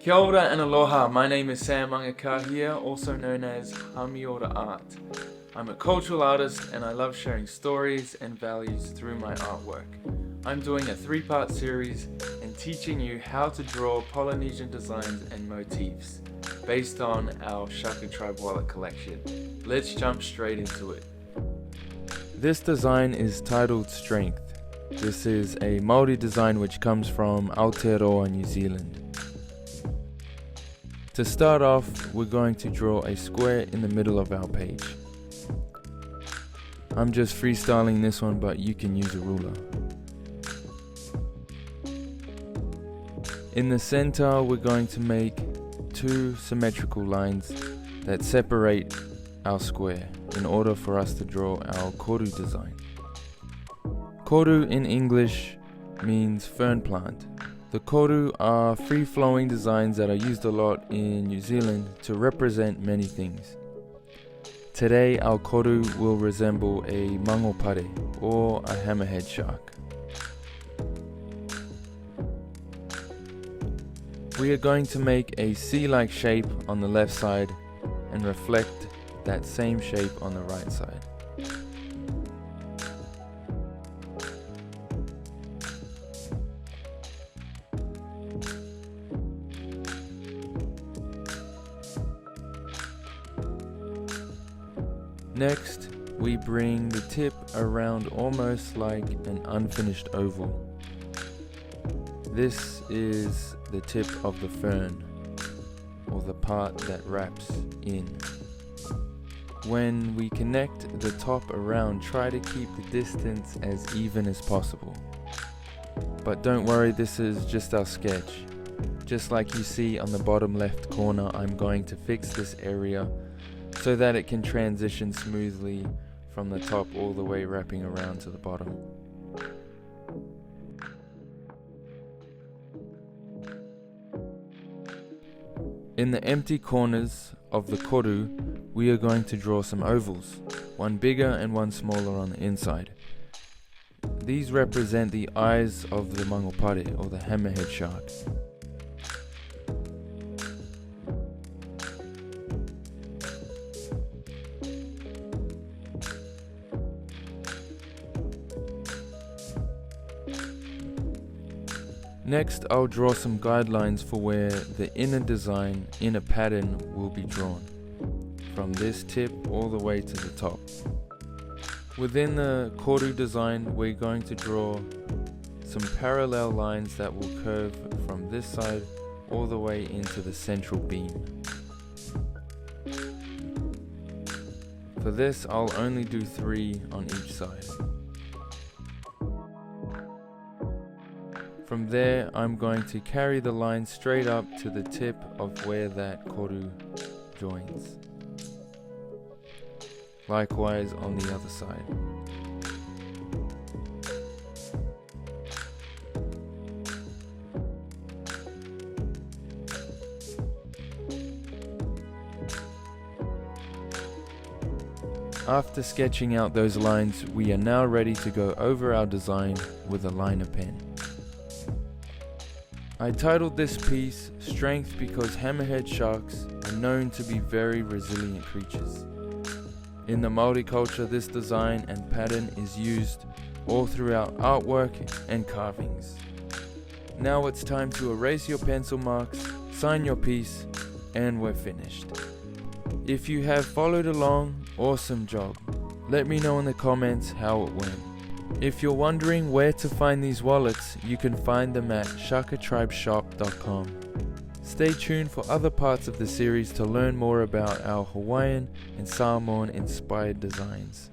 Kia ora and aloha, my name is Sam Mangakahia, also known as Hamiora Art. I'm a cultural artist and I love sharing stories and values through my artwork. I'm doing a 3-part series and teaching you how to draw Polynesian designs and motifs based on our Shaka tribe wallet collection. Let's jump straight into it. This design is titled Strength. This is a Māori design which comes from Aotearoa, New Zealand. To start off, we're going to draw a square in the middle of our page. I'm just freestyling this one, but you can use a ruler. In the center, we're going to make 2 symmetrical lines that separate our square in order for us to draw our Koru design. Koru in English means fern plant. The Koru are free-flowing designs that are used a lot in New Zealand to represent many things. Today our Koru will resemble a Mangopare or a hammerhead shark. We are going to make a C-like shape on the left side and reflect that same shape on the right side. Next, we bring the tip around almost like an unfinished oval. This is the tip of the fern, or the part that wraps in. When we connect the top around, try to keep the distance as even as possible. But don't worry, this is just our sketch. Just like you see on the bottom left corner, I'm going to fix this area so that it can transition smoothly from the top all the way wrapping around to the bottom. In the empty corners of the koru, we are going to draw some ovals, one bigger and one smaller on the inside. These represent the eyes of the Mangopare or the hammerhead shark. Next, I'll draw some guidelines for where the inner design, inner pattern will be drawn, from this tip all the way to the top. Within the Koru design, we're going to draw some parallel lines that will curve from this side all the way into the central beam. For this, I'll only do 3 on each side. From there, I'm going to carry the line straight up to the tip of where that koru joins. Likewise on the other side. After sketching out those lines, we are now ready to go over our design with a liner pen. I titled this piece Strength because hammerhead sharks are known to be very resilient creatures. In the Māori culture, this design and pattern is used all throughout artwork and carvings. Now it's time to erase your pencil marks, sign your piece, and we're finished. If you have followed along, awesome job. Let me know in the comments how it went. If you're wondering where to find these wallets, you can find them at shakatribeshop.com. Stay tuned for other parts of the series to learn more about our Hawaiian and Samoan inspired designs.